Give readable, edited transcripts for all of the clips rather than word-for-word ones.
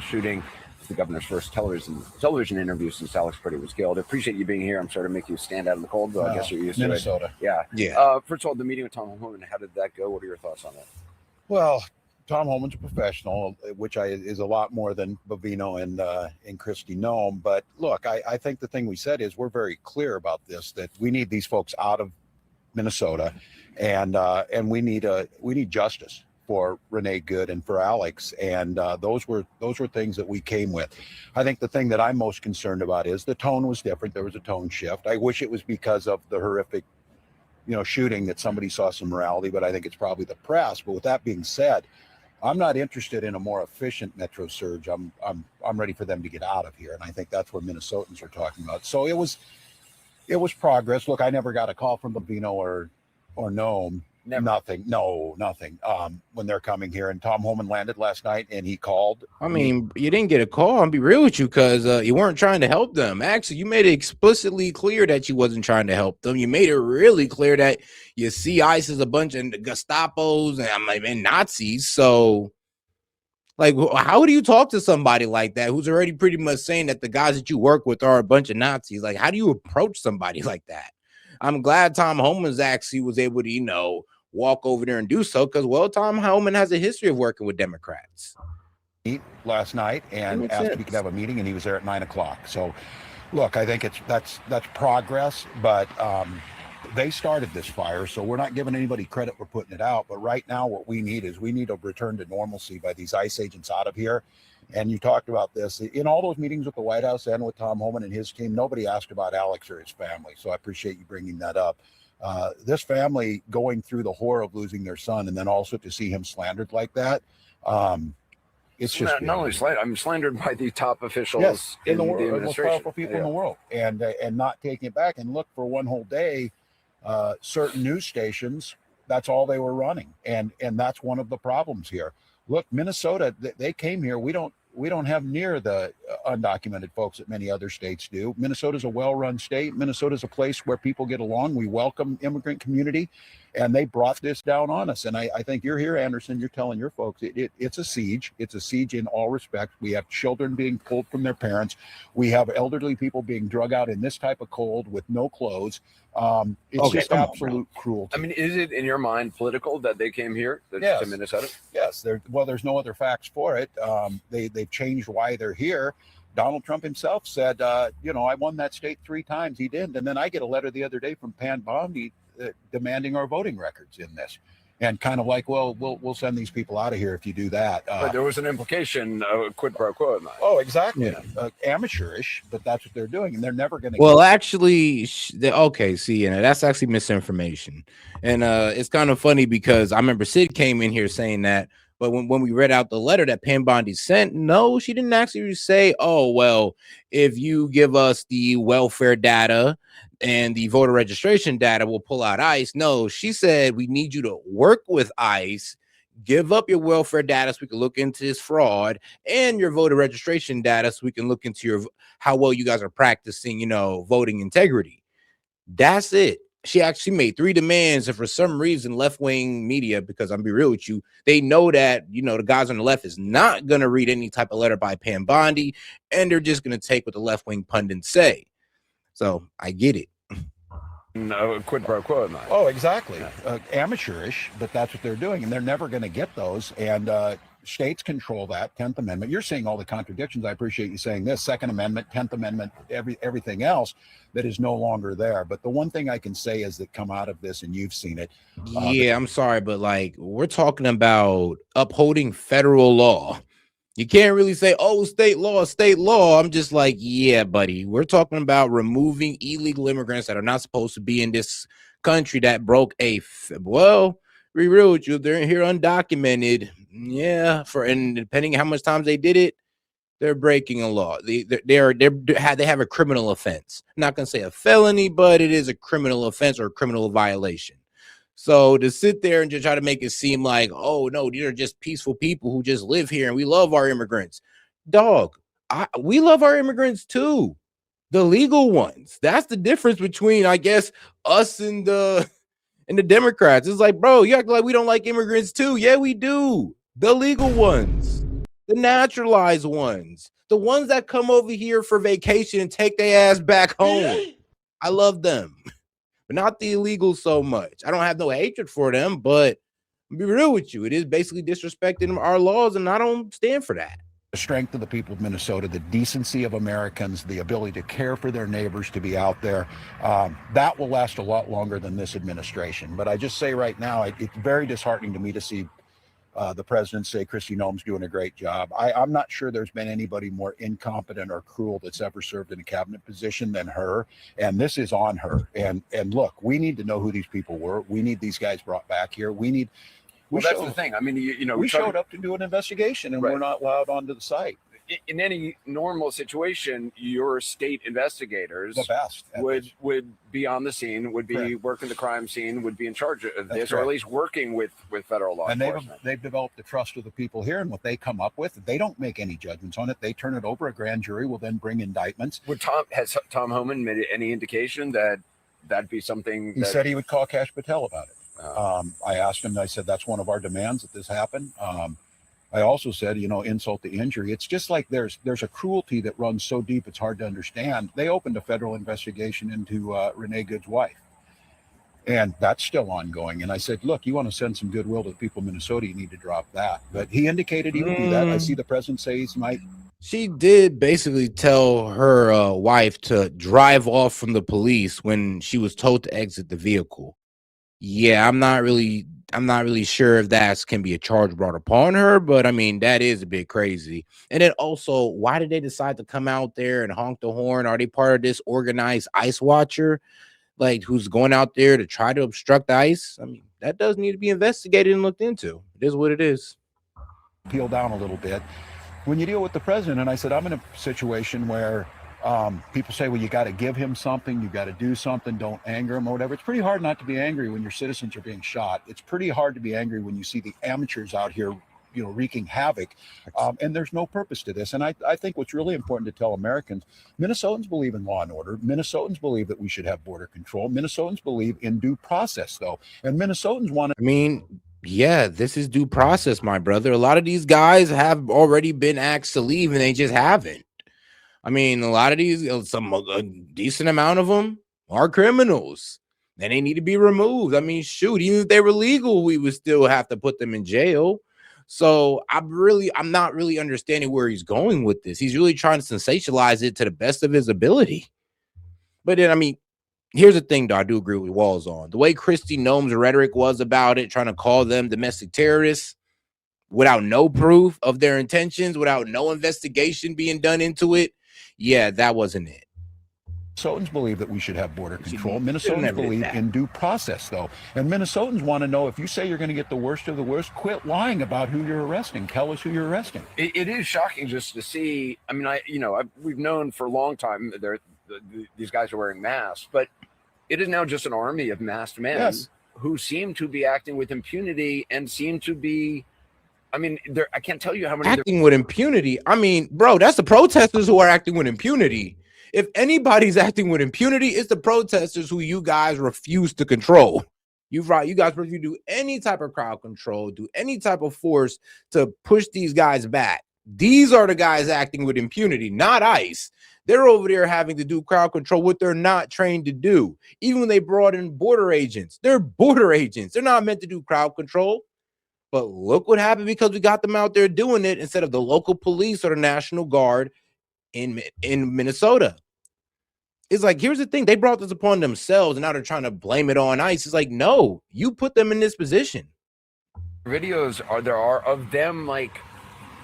shooting. It's the governor's first television interview since Alex Freddie was killed. I appreciate you being here. I'm sorry to make you stand out in the cold, but I guess you're used Minnesota. to it. Yeah. First of all, the meeting with Tom Homan, how did that go? What are your thoughts on that? Well, Tom Homan's a professional, which is a lot more than Bovino and Christy Nome. But look, I think the thing we said is we're very clear about this, that we need these folks out of Minnesota, and we need justice for Renee Good and for Alex, and those were things that we came with. I think the thing that I'm most concerned about is the tone was different. There was a tone shift. I wish it was because of the horrific, shooting that somebody saw some morality, but I think it's probably the press. But with that being said, I'm not interested in a more efficient Metro surge. I'm ready for them to get out of here, and I think that's what Minnesotans are talking about. So it was progress. Look, I never got a call from Bovino or Nome. Never. Nothing. When they're coming here, and Tom Homan landed last night, and he called. I mean, you didn't get a call. I'll be real with you, because you weren't trying to help them. Actually, you made it explicitly clear that you wasn't trying to help them. You made it really clear that you see ICE as a bunch of Gestapos and Nazis. So, like, how do you talk to somebody like that who's already pretty much saying that the guys that you work with are a bunch of Nazis? Like, how do you approach somebody like that? I'm glad Tom Homan's actually was able to, walk over there and do so, because, well, Tom Homan has a history of working with Democrats. Last night and asked if he could have a meeting, and he was there at 9 o'clock. So, look, I think that's progress, but they started this fire, so we're not giving anybody credit for putting it out. But right now, what we need is a return to normalcy by these ICE agents out of here. And you talked about this in all those meetings with the White House and with Tom Homan and his team. Nobody asked about Alex or his family, so I appreciate you bringing that up. This family going through the horror of losing their son, and then also to see him slandered like that. It's just not only slandered. I'm slandered by the top officials in the world, the the most powerful people in the world, and not taking it back. And look, for one whole day, certain news stations, that's all they were running, and that's one of the problems here. Look, Minnesota, they came here. We don't have near the undocumented folks that many other states do. Minnesota's a well-run state. Minnesota's a place where people get along. We welcome immigrant community, and they brought this down on us. And I think you're here, Anderson. You're telling your folks it's a siege. It's a siege in all respects. We have children being pulled from their parents. We have elderly people being drug out in this type of cold with no clothes. It's just absolute cruelty. I mean, is it in your mind political that they came here to Minnesota? Yes. There's no other facts for it. They've changed why they're here. Donald Trump himself said, I won that state 3 times. He didn't. And then I get a letter the other day from Pan Bondi demanding our voting records in this. And kind of like, well, we'll send these people out of here if you do that. But there was an implication, quid pro quo. Oh, exactly. Yeah. Amateurish, but that's what they're doing, and they're never going to. Well, actually, okay. See, that's actually misinformation, and it's kind of funny because I remember Sid came in here saying that, but when we read out the letter that Pam Bondi sent, no, she didn't actually say, "Oh, well, if you give us the welfare data and the voter registration data, we'll pull out ICE." No, she said we need you to work with ICE, give up your welfare data so we can look into this fraud, and your voter registration data so we can look into how well you guys are practicing, voting integrity. That's it. She actually made 3 demands, and for some reason, left-wing media, because I'm be real with you, they know that the guys on the left is not going to read any type of letter by Pam Bondi, and they're just going to take what the left-wing pundits say. So I get it. No, quid pro quo. Oh, exactly. Amateurish, but that's what they're doing, and they're never going to get those. And states control that. 10th Amendment. You're seeing all the contradictions. I appreciate you saying this. 2nd Amendment, 10th Amendment, everything else that is no longer there. But the one thing I can say is that come out of this, and you've seen it. I'm sorry, but we're talking about upholding federal law. You can't really say, oh, state law. I'm just like, yeah, buddy. We're talking about removing illegal immigrants that are not supposed to be in this country that broke well, be real with you, they're here undocumented. Yeah, and depending on how much times they did it, they're breaking a law. They have a criminal offense. I'm not going to say a felony, but it is a criminal offense or a criminal violation. So to sit there and just try to make it seem like, oh, no, these are just peaceful people who just live here and we love our immigrants. Dog, we love our immigrants too. The legal ones. That's the difference between, I guess, us and the Democrats. It's like, bro, you act like we don't like immigrants too. Yeah, we do. The legal ones. The naturalized ones, the ones that come over here for vacation and take their ass back home. I love them, but not the illegals so much. I don't have no hatred for them, but I'll be real with you, it is basically disrespecting our laws, and I don't stand for that. The strength of the people of Minnesota, the decency of Americans, the ability to care for their neighbors, to be out there, that will last a lot longer than this administration. But I just say right now, it's very disheartening to me to see the president say Kristi Noem's doing a great job. I'm not sure there's been anybody more incompetent or cruel that's ever served in a cabinet position than her. And this is on her. And look, we need to know who these people were. We need these guys brought back here. Well, that's the thing. I mean, we showed up to do an investigation, and we're not allowed onto the site. In any normal situation, your state investigators, the best, would be on the scene, would be working the crime scene, would be in charge of this, or at least working with federal law enforcement. They've developed the trust of the people here, and what they come up with, they don't make any judgments on it. They turn it over. A grand jury will then bring indictments. Has Tom Homan made any indication that that'd be something? He said he would call Kash Patel about it. I asked him, I said, that's one of our demands that this happen. I also said, insult to injury. It's just like there's a cruelty that runs so deep it's hard to understand. They opened a federal investigation into Renee Good's wife, and that's still ongoing. And I said, look, you want to send some goodwill to the people of Minnesota, you need to drop that. But he indicated he would do that. I see the president say he might. She did basically tell her wife to drive off from the police when she was told to exit the vehicle. Yeah, I'm not really sure if that can be a charge brought upon her, but I mean, that is a bit crazy. And then also, why did they decide to come out there and honk the horn? Are they part of this organized ICE watcher, like who's going out there to try to obstruct ICE? I mean, that does need to be investigated and looked into. It is what it is. Peel down a little bit. When you deal with the president, and I said, I'm in a situation where people say, well, you got to give him something, you got to do something, don't anger him or whatever. It's pretty hard not to be angry when your citizens are being shot. It's pretty hard to be angry when you see the amateurs out here, wreaking havoc. And there's no purpose to this. And I think what's really important to tell Americans, Minnesotans believe in law and order. Minnesotans believe that we should have border control. Minnesotans believe in due process, though. And Minnesotans want to. I mean, yeah, this is due process, my brother. A lot of these guys have already been asked to leave and they just haven't. I mean, a lot of these, a decent amount of them are criminals and they need to be removed. I mean, shoot, even if they were legal, we would still have to put them in jail. So I'm not really understanding where he's going with this. He's really trying to sensationalize it to the best of his ability. But then, I mean, here's the thing, though, I do agree with Walz on. The way Kristi Noem's rhetoric was about it, trying to call them domestic terrorists without no proof of their intentions, without no investigation being done into it. Yeah, that wasn't it. Minnesotans believe that we should have border control. Minnesotans believe in due process, though. And Minnesotans want to know, if you say you're going to get the worst of the worst, quit lying about who you're arresting. Tell us who you're arresting. It is shocking just to see. I mean, we've known for a long time that these guys are wearing masks, but it is now just an army of masked men who seem to be acting with impunity and seem to be. I mean, I can't tell you how many acting with impunity. I mean, bro, that's the protesters who are acting with impunity. If anybody's acting with impunity, it's the protesters who you guys refuse to control. You guys refuse to do any type of crowd control, do any type of force to push these guys back. These are the guys acting with impunity, not ICE. They're over there having to do crowd control, what they're not trained to do. Even when they brought in border agents, they're border agents. They're not meant to do crowd control. But look what happened because we got them out there doing it instead of the local police or the National Guard in Minnesota. It's like, here's the thing. They brought this upon themselves and now they're trying to blame it on ICE. It's like, no, you put them in this position. Videos are of them like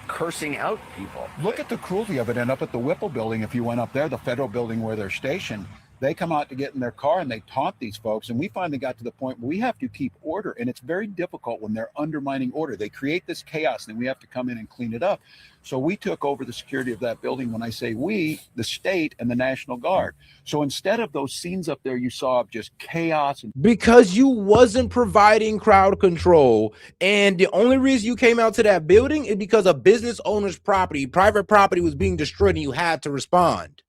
cursing out people. Look at the cruelty of it. And up at the Whipple building, if you went up there, the federal building where they're stationed, they come out to get in their car and they taunt these folks. And we finally got to the point where we have to keep order. And it's very difficult when they're undermining order. They create this chaos and we have to come in and clean it up. So we took over the security of that building. When I say we, the state and the National Guard. So instead of those scenes up there you saw of just chaos. Because you wasn't providing crowd control. And the only reason you came out to that building is because a business owner's property, private property was being destroyed and you had to respond.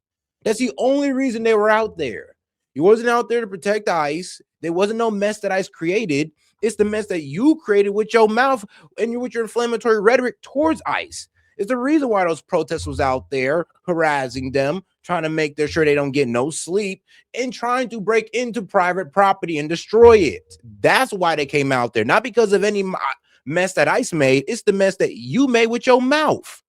That's the only reason they were out there. You wasn't out there to protect ICE. There wasn't no mess that ICE created. It's the mess that you created with your mouth and with your inflammatory rhetoric towards ICE. It's the reason why those protesters was out there harassing them, trying to make sure they don't get no sleep, and trying to break into private property and destroy it. That's why they came out there, not because of any mess that ICE made. It's the mess that you made with your mouth.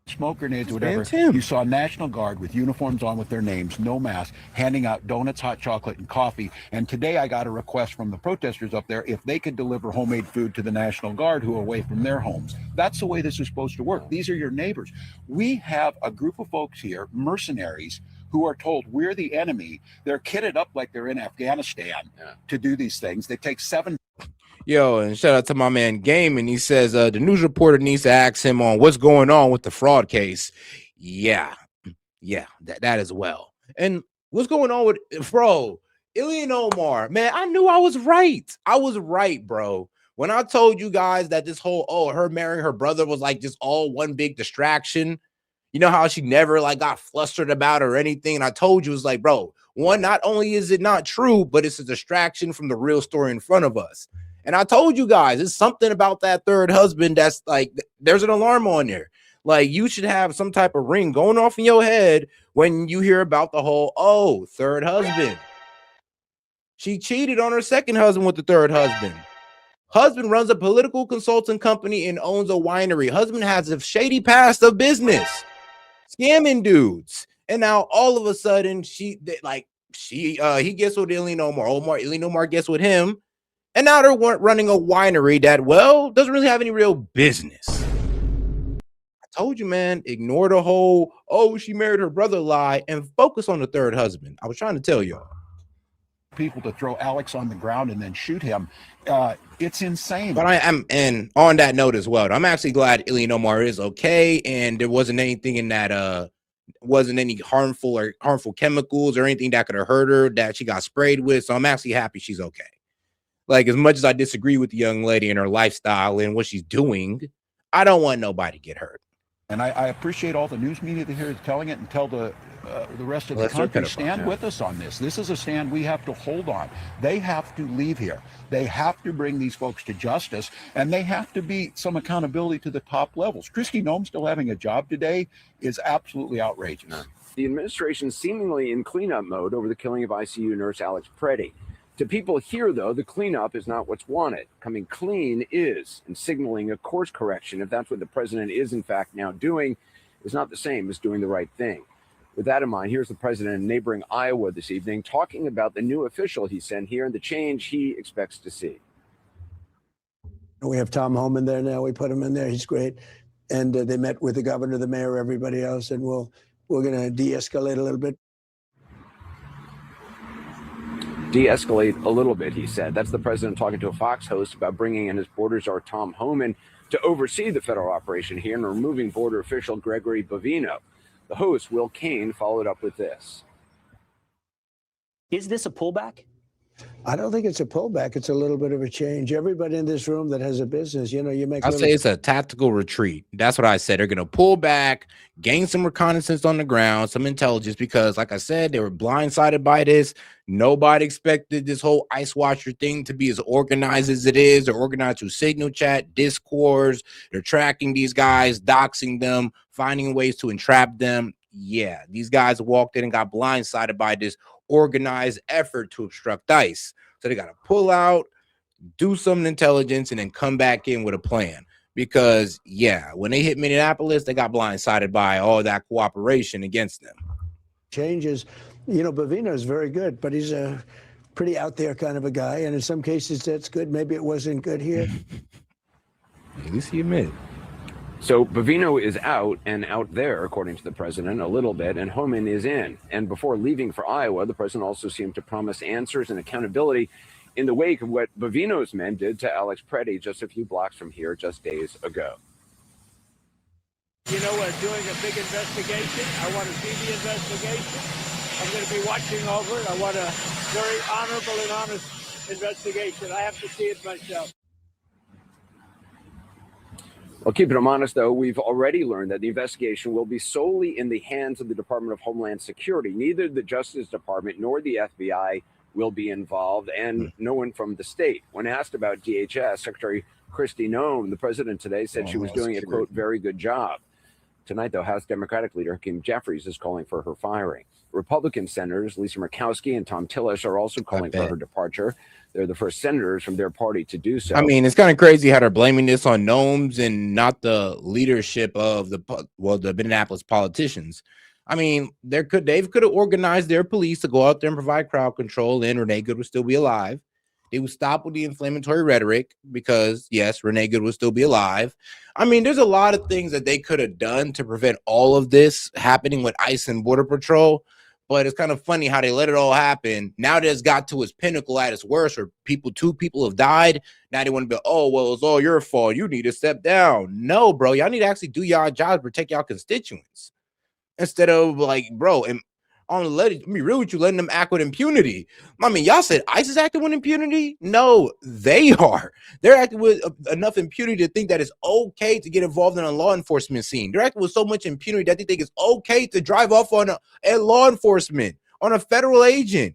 Smoke grenades, whatever. You saw National Guard with uniforms on with their names, no mask, handing out donuts, hot chocolate, and coffee. And today I got a request from the protesters up there if they could deliver homemade food to the National Guard who are away from their homes. That's the way this is supposed to work. These are your neighbors. We have a group of folks here, mercenaries, who are told we're the enemy. They're kitted up like they're in Afghanistan to do these things. They take 7. Yo, and shout out to my man Game, and he says the news reporter needs to ask him on what's going on with the fraud case. Yeah, that as well. And what's going on with Ilhan Omar? Man, I knew I was right. I was right, bro. When I told you guys that this whole her marrying her brother was like just all one big distraction. You know how she never like got flustered about or anything. And I told you, it was like, bro, one, not only is it not true, but it's a distraction from the real story in front of us. And I told you guys, it's something about that third husband that's like, there's an alarm on there. Like, you should have some type of ring going off in your head when you hear about the whole, third husband. She cheated on her second husband with the third husband. Husband runs a political consulting company and owns a winery. Husband has a shady past of business, scamming dudes. And now all of a sudden he gets with Ilhan Omar. Ilhan Omar gets with him. And now they're running a winery that, doesn't really have any real business. I told you, man, ignore the whole, she married her brother lie and focus on the third husband. I was trying to tell y'all. People to throw Alex on the ground and then shoot him. It's insane. But and on that note as well, I'm actually glad Ilhan Omar is okay. And there wasn't anything in that, wasn't any harmful chemicals or anything that could have hurt her that she got sprayed with. So I'm actually happy she's okay. Like, as much as I disagree with the young lady and her lifestyle and what she's doing, I don't want nobody to get hurt. And I appreciate all the news media that here is telling it, and tell the rest of the country, stand with us on this. This is a stand we have to hold on. They have to leave here. They have to bring these folks to justice, and they have to be some accountability to the top levels. Kristi Noem still having a job today is absolutely outrageous. The administration seemingly in cleanup mode over the killing of ICU nurse Alex Freddie. To people here, though, the cleanup is not what's wanted. Coming clean is, and signaling a course correction, if that's what the president is in fact now doing, is not the same as doing the right thing. With that in mind, here's the president in neighboring Iowa this evening talking about the new official he sent here and the change he expects to see. We have Tom Homan there now. We put him in there. He's great. And they met with the governor, the mayor, everybody else, and we're going to de-escalate a little bit. De-escalate a little bit, he said. That's the president talking to a Fox host about bringing in his border czar Tom Homan to oversee the federal operation here and removing border official Gregory Bovino. The host, Will Kane, followed up with this. Is this a pullback? I don't think it's a pullback. It's a little bit of a change. Everybody in this room that has a business, you make. I'll say it's a tactical retreat. That's what I said. They're going to pull back, gain some reconnaissance on the ground, some intelligence, because like I said, they were blindsided by this. Nobody expected this whole ICE Watcher thing to be as organized as it is. They're organized through Signal Chat, Discords. They're tracking these guys, doxing them, finding ways to entrap them. Yeah, these guys walked in and got blindsided by this organized effort to obstruct ICE. So they got to pull out, do some intelligence, and then come back in with a plan. Because, when they hit Minneapolis, they got blindsided by all that cooperation against them. Changes. Bovino is very good, but he's a pretty out there kind of a guy. And in some cases, that's good. Maybe it wasn't good here. At least he admitted. So Bovino is out and out there, according to the president, a little bit, and Homan is in. And before leaving for Iowa, the president also seemed to promise answers and accountability in the wake of what Bovino's men did to Alex Freddie just a few blocks from here just days ago. We're doing a big investigation. I want to see the investigation. I'm going to be watching over it. I want a very honorable and honest investigation. I have to see it myself. Well, keeping them honest, though, we've already learned that the investigation will be solely in the hands of the Department of Homeland Security. Neither the Justice Department nor the FBI will be involved, and no one from the state. When asked about DHS, Secretary Kristi Noem, the president today said she was doing a, quote, very good job. Tonight, though, House Democratic leader Hakeem Jeffries is calling for her firing. Republican senators Lisa Murkowski and Tom Tillis are also calling for her departure. They're the first senators from their party to do so. I mean, it's kind of crazy how they're blaming this on Noem's and not the leadership of the Minneapolis politicians. I mean, they could have organized their police to go out there and provide crowd control, and Renee Good would still be alive. They would stop with the inflammatory rhetoric because, yes, Renee Good would still be alive. I mean, there's a lot of things that they could have done to prevent all of this happening with ICE and Border Patrol. But it's kind of funny how they let it all happen. Now that it's got to its pinnacle at its worst, where two people have died. Now they want to be, oh, well, it's all your fault. You need to step down. No, bro. Y'all need to actually do y'all job, protect y'all constituents. Instead of like, bro, and let me real with you, letting them act with impunity. I mean, y'all said ICE is acting with impunity. No, they are. They're acting with enough impunity to think that it's okay to get involved in a law enforcement scene. They're acting with so much impunity that they think it's okay to drive off on a law enforcement, on a federal agent.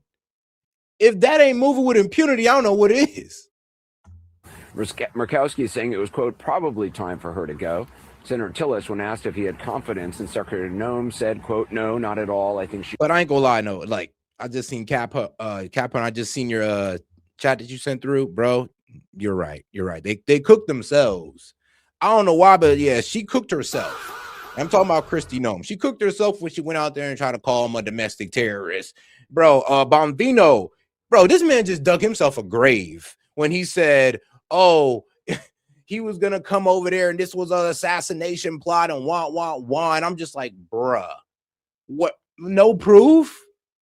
If that ain't moving with impunity, I don't know what is. Murkowski is saying it was, quote, probably time for her to go. Senator Tillis, when asked if he had confidence in Secretary Noem, said, quote, no, not at all. I think she... But I ain't gonna lie, no. Like, I just seen Cap, I just seen your chat that you sent through, bro. You're right. You're right. They cooked themselves. I don't know why, but yeah, she cooked herself. I'm talking about Kristi Noem. She cooked herself when she went out there and tried to call him a domestic terrorist. Bro, Bombino, bro, this man just dug himself a grave when he said, oh, he was going to come over there and this was an assassination plot and wah. And I'm just like, bruh, what? No proof?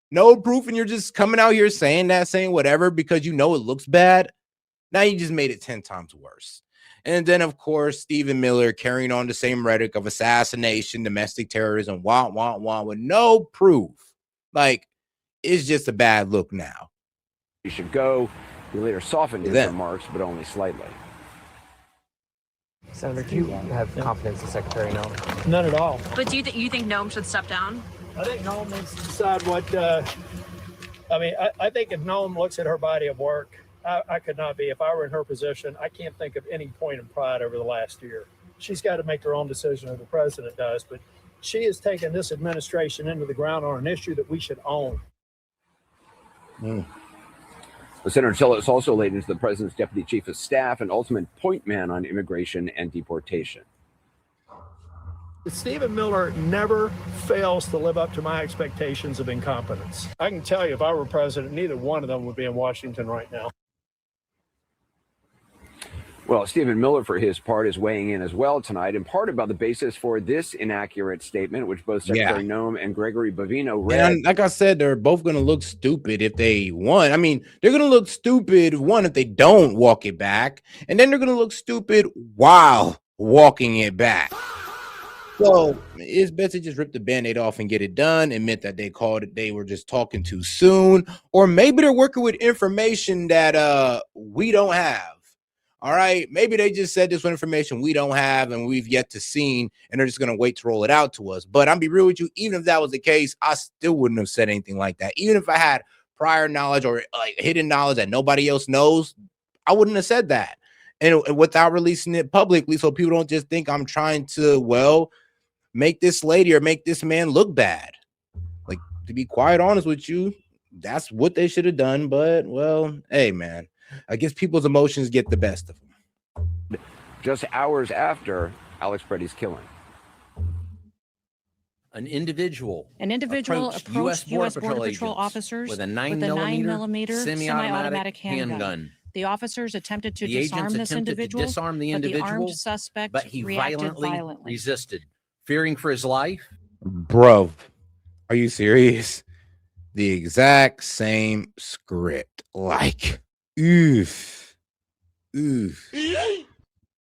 No proof. And you're just coming out here saying whatever because you know it looks bad. Now you just made it 10 times worse. And then, of course, Stephen Miller carrying on the same rhetoric of assassination, domestic terrorism, wah, with no proof. Like, it's just a bad look now. You should go. He later softened his remarks, but only slightly. Senator, do you have confidence in Secretary Noem? None at all. But do you think Noem should step down? I think Noem needs to decide what. I think if Noem looks at her body of work, I could not be. If I were in her position, I can't think of any point of pride over the last year. She's got to make her own decision, or the president does. But she has taken this administration into the ground on an issue that we should own. Senator Tillis also laid into the president's deputy chief of staff and ultimate point man on immigration and deportation. Stephen Miller never fails to live up to my expectations of incompetence. I can tell you, if I were president, neither one of them would be in Washington right now. Well, Stephen Miller, for his part, is weighing in as well tonight, in part about the basis for this inaccurate statement, which both Secretary Noem and Gregory Bovino read. And like I said, they're both going to look stupid if they won. I mean, they're going to look stupid, one, if they don't walk it back, and then they're going to look stupid while walking it back. So it's best to just rip the Band-Aid off and get it done, admit that they were just talking too soon, or maybe they're working with information that we don't have. All right, maybe they just said this with information we don't have and we've yet to see, and they're just going to wait to roll it out to us. But I'll be real with you, even if that was the case, I still wouldn't have said anything like that. Even if I had prior knowledge or like hidden knowledge that nobody else knows, I wouldn't have said that. And without releasing it publicly, so people don't just think I'm trying to, well, make this lady or make this man look bad. Like, to be quite honest with you, that's what they should have done. But, well, hey, man. I guess people's emotions get the best of them. Just hours after Alex Freddie's killing. An individual approached U.S. Border Patrol officers with a 9mm semi-automatic handgun. The officers attempted to disarm this individual, but the armed suspect reacted violently. Resisted, fearing for his life. Bro, are you serious? The exact same script, like. Oof.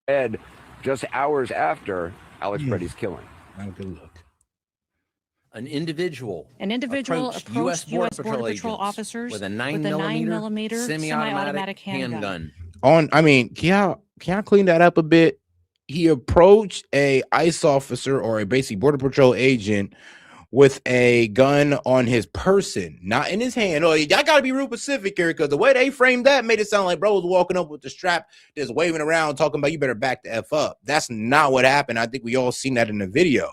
Ed, just hours after Alex Freddie's killing. Have a good look. An individual approached U.S. Border Patrol officers with a 9mm semi-automatic handgun. Can y'all clean that up a bit? He approached a ICE officer or a basic Border Patrol agent with a gun on his person, not in his hand. Oh, y'all gotta be real specific here, because the way they framed that made it sound like bro was walking up with the strap, just waving around, talking about you better back the F up. That's not what happened. I think we all seen that in the video.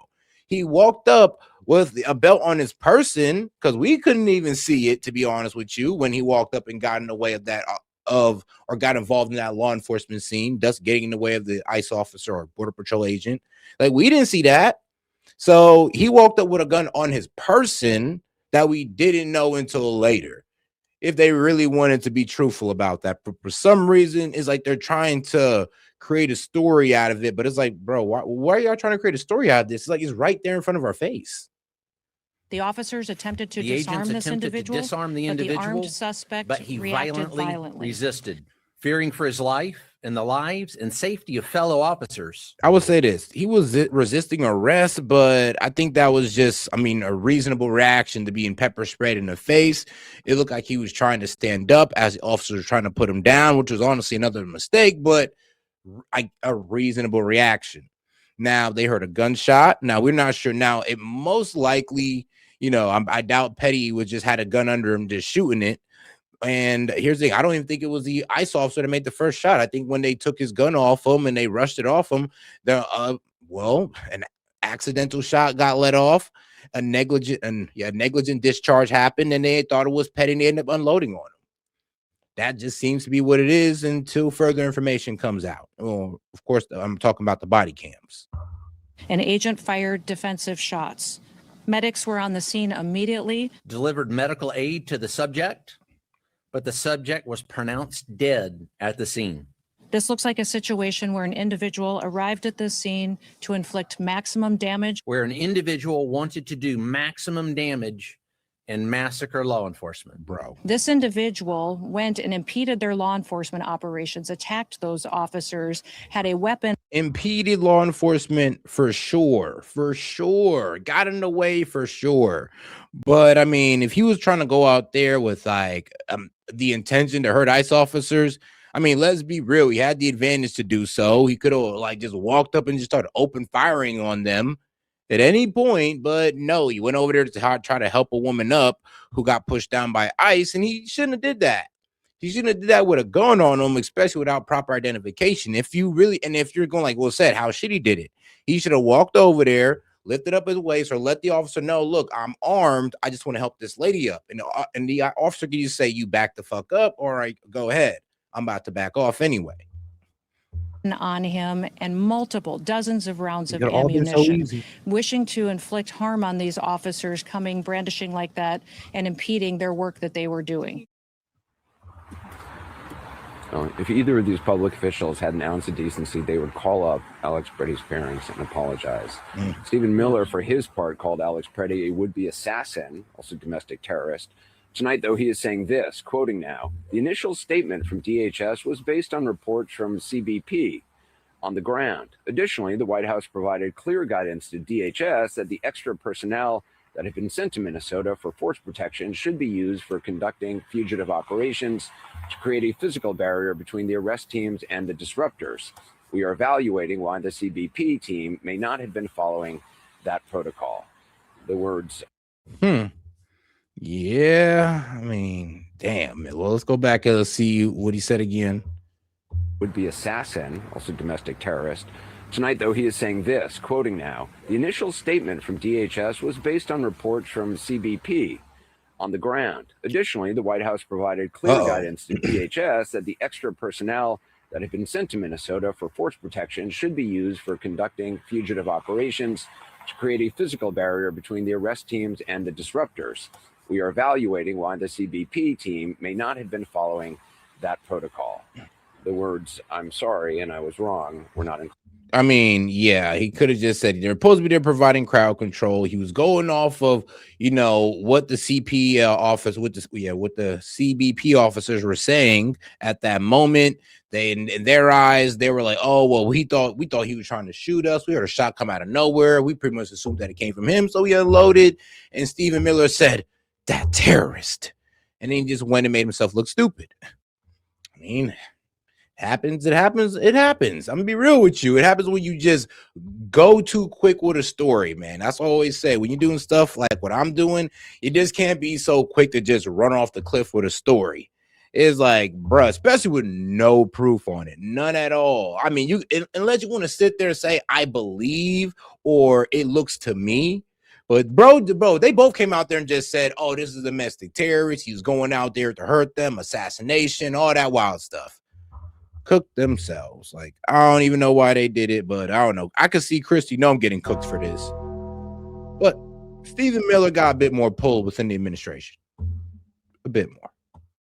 He walked up with a belt on his person, because we couldn't even see it, to be honest with you, when he walked up and got in the way of that or got involved in that law enforcement scene, thus getting in the way of the ICE officer or Border Patrol agent. Like, we didn't see that. So he walked up with a gun on his person that we didn't know until later. If they really wanted to be truthful about that, but for some reason, it's like they're trying to create a story out of it. But it's like, bro, why are y'all trying to create a story out of this? It's like, it's right there in front of our face. The officers attempted to disarm this individual, but the armed suspect he reacted violently resisted, fearing for his life and the lives and safety of fellow officers. I would say this: he was resisting arrest, but I think that was just, a reasonable reaction to being pepper sprayed in the face. It looked like he was trying to stand up as the officers were trying to put him down, which was honestly another mistake, but a reasonable reaction. Now, they heard a gunshot. Now, we're not sure. Now, it most likely, I doubt Petty was just had a gun under him just shooting it. And here's the thing: I don't even think it was the ICE officer that made the first shot. I think when they took his gun off him and they rushed it off him, an accidental shot got let off, a negligent discharge happened, and they thought it was Petty, and they ended up unloading on him. That just seems to be what it is until further information comes out. Well, of course, I'm talking about the body cams. An agent fired defensive shots. Medics were on the scene immediately, delivered medical aid to the subject, but the subject was pronounced dead at the scene. This looks like a situation where an individual arrived at this scene to inflict maximum damage. Where an individual wanted to do maximum damage and massacre law enforcement. Bro. This individual went and impeded their law enforcement operations, attacked those officers, had a weapon. Impeded law enforcement for sure. Got in the way for sure. But if he was trying to go out there with the intention to hurt ICE officers, let's be real. He had the advantage to do so. He could have just walked up and just started open firing on them at any point, but no, he went over there to try to help a woman up who got pushed down by ICE, and he shouldn't have did that. He shouldn't have did that with a gun on him, especially without proper identification. If you're going like Will said, how shit he did it, he should have walked over there, lifted up his waist, or let the officer know, look, I'm armed. I just want to help this lady up. And the officer can just say, you back the fuck up, or go ahead. I'm about to back off anyway. On him and dozens of rounds of ammunition, wishing to inflict harm on these officers coming brandishing like that and impeding their work that they were doing. If either of these public officials had an ounce of decency, they would call up Alex Freddie's parents and apologize. Stephen Miller, for his part, called Alex Freddie a would-be assassin, also domestic terrorist. Tonight, though, he is saying this, quoting now, "The initial statement from DHS was based on reports from CBP on the ground. Additionally, the White House provided clear guidance to DHS that the extra personnel that have been sent to Minnesota for force protection should be used for conducting fugitive operations to create a physical barrier between the arrest teams and the disruptors. We are evaluating why the CBP team may not have been following that protocol." The words. Yeah, damn. Well, let's go back and let's see what he said again. Would-be assassin, also domestic terrorist. Tonight, though, he is saying this, quoting now, "The initial statement from DHS was based on reports from CBP on the ground. Additionally, the White House provided clear guidance to DHS that the extra personnel that have been sent to Minnesota for force protection should be used for conducting fugitive operations to create a physical barrier between the arrest teams and the disruptors. We are evaluating why the CBP team may not have been following that protocol." The words, "I'm sorry and I was wrong," were not included. Yeah, he could have just said they're supposed to be there providing crowd control. He was going off of, what the CP office, what the CBP officers were saying at that moment. They, in their eyes, they were like, "Oh, well, we thought he was trying to shoot us. We heard a shot come out of nowhere. We pretty much assumed that it came from him, so we unloaded." And Stephen Miller said, "That terrorist," and then he just went and made himself look stupid. happens, it happens, it happens. I'm gonna be real with you. It happens when you just go too quick with a story, man. That's what I always say. When you're doing stuff like what I'm doing, you just can't be so quick to just run off the cliff with a story. It's like, bruh, especially with no proof on it, none at all. I mean, unless you want to sit there and say, I believe, or it looks to me. But bro, they both came out there and just said, oh, this is a domestic terrorist. He was going out there to hurt them, assassination, all that wild stuff. Cook themselves. Like, I don't even know why they did it, but I don't know. I could see Kristi Noem getting cooked for this. But Stephen Miller got a bit more pull within the administration. A bit more.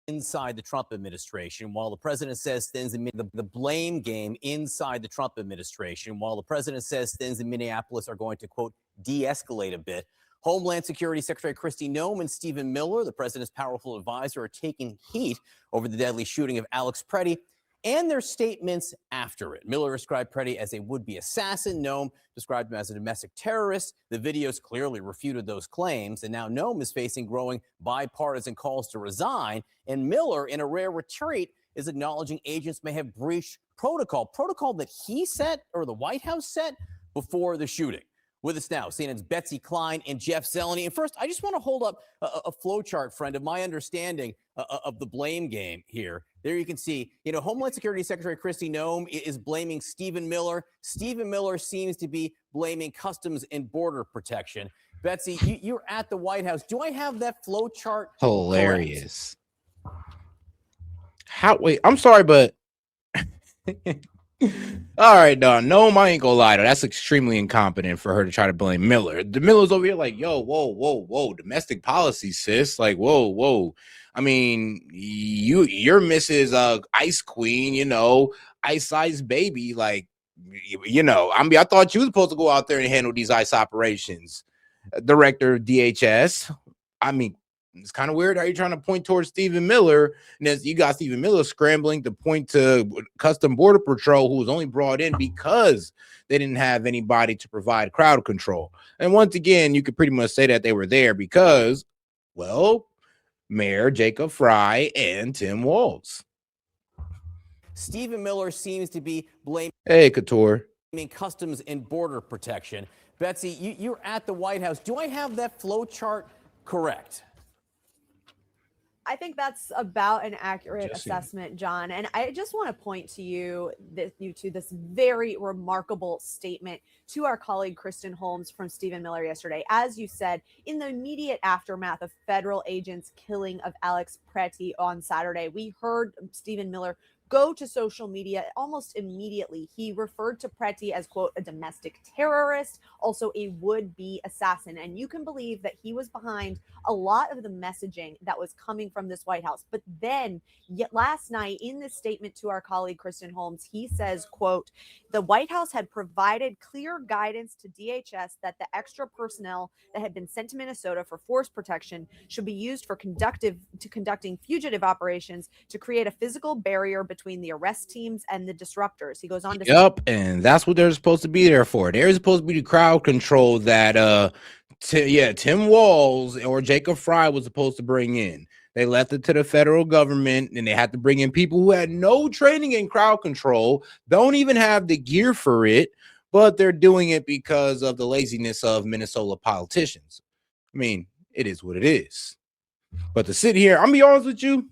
Inside the Trump administration, while the president says things in the blame game inside the Trump administration, while the president says things in Minneapolis are going to, quote, de-escalate a bit, Homeland Security Secretary Kristi Noem and Stephen Miller, the president's powerful advisor, are taking heat over the deadly shooting of Alex Freddie and their statements after it. Miller described Freddie as a would-be assassin. Noem described him as a domestic terrorist. The videos clearly refuted those claims, and now Noem is facing growing bipartisan calls to resign, and Miller, in a rare retreat, is acknowledging agents may have breached protocol that he set or the White House set before the shooting. With us now, CNN's Betsy Klein and Jeff Zeleny. And first, I just want to hold up a flow chart, friend, of my understanding of the blame game here. There you can see, Homeland Security Secretary Kristi Noem is blaming Stephen Miller. Stephen Miller seems to be blaming Customs and Border Protection. Betsy, you're at the White House. Do I have that flow chart? Hilarious. Wait, I'm sorry, but all right, Don. No, I ain't gonna lie, though. That's extremely incompetent for her to try to blame Miller. The Miller's over here like, yo, whoa, domestic policy, sis. Like, whoa. I mean, you're Mrs. Ice Queen, Ice Baby. Like, I thought you was supposed to go out there and handle these ICE operations. Director of DHS. I mean, it's kind of weird how you're trying to point towards Stephen Miller, and then you got Stephen Miller scrambling to point to Custom Border Patrol, who was only brought in because they didn't have anybody to provide crowd control. And once again, you could pretty much say that they were there because, well, Mayor Jacob Frey and Tim Walz. Stephen Miller seems to be blaming Couture. Customs and Border Protection. Betsy, you're at the White House. Do I have that flow chart correct? I think that's about an accurate assessment, John. And I just want to point to you to this very remarkable statement to our colleague Kristen Holmes from Stephen Miller yesterday. As you said, in the immediate aftermath of federal agents' killing of Alex Freddie on Saturday, we heard Stephen Miller go to social media almost immediately. He referred to Freddie as, quote, a domestic terrorist, also a would-be assassin. And you can believe that he was behind a lot of the messaging that was coming from this White House. But then last night, in this statement to our colleague Kristen Holmes, he says, quote, the White House had provided clear guidance to DHS that the extra personnel that had been sent to Minnesota for force protection should be used for conducting fugitive operations to create a physical barrier between the arrest teams and the disruptors. He goes on to say, and that's what they're supposed to be there for. They're supposed to be the crowd control that Tim Walz or Jacob Frey was supposed to bring in. They left it to the federal government, and they had to bring in people who had no training in crowd control, don't even have the gear for it, but they're doing it because of the laziness of Minnesota politicians. I mean, it is what it is. But to sit here, I'm gonna be honest with you,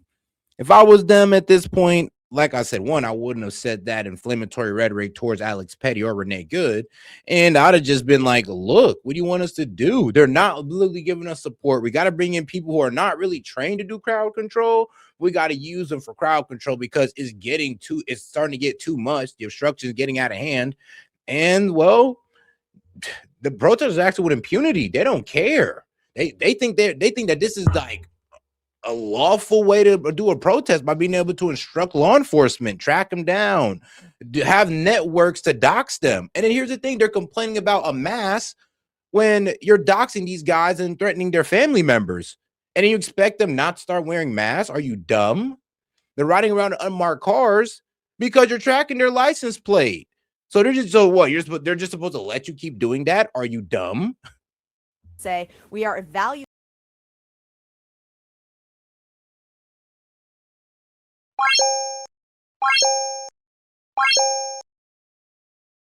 if I was them at this point, like I said, one, I wouldn't have said that inflammatory rhetoric towards Alex Freddie or Renee Good. And I'd have just been like, look, what do you want us to do? They're not literally giving us support. We got to bring in people who are not really trained to do crowd control. We got to use them for crowd control because it's starting to get too much. The obstruction is getting out of hand. And, well, the protesters are actually with impunity. They don't care. They think that this is like a lawful way to do a protest by being able to instruct law enforcement, track them down, have networks to dox them. And then here's the thing, they're complaining about a mask when you're doxing these guys and threatening their family members. And then you expect them not to start wearing masks? Are you dumb? They're riding around in unmarked cars because you're tracking their license plate. So they're just they're just supposed to let you keep doing that? Are you dumb? Say we are evaluating.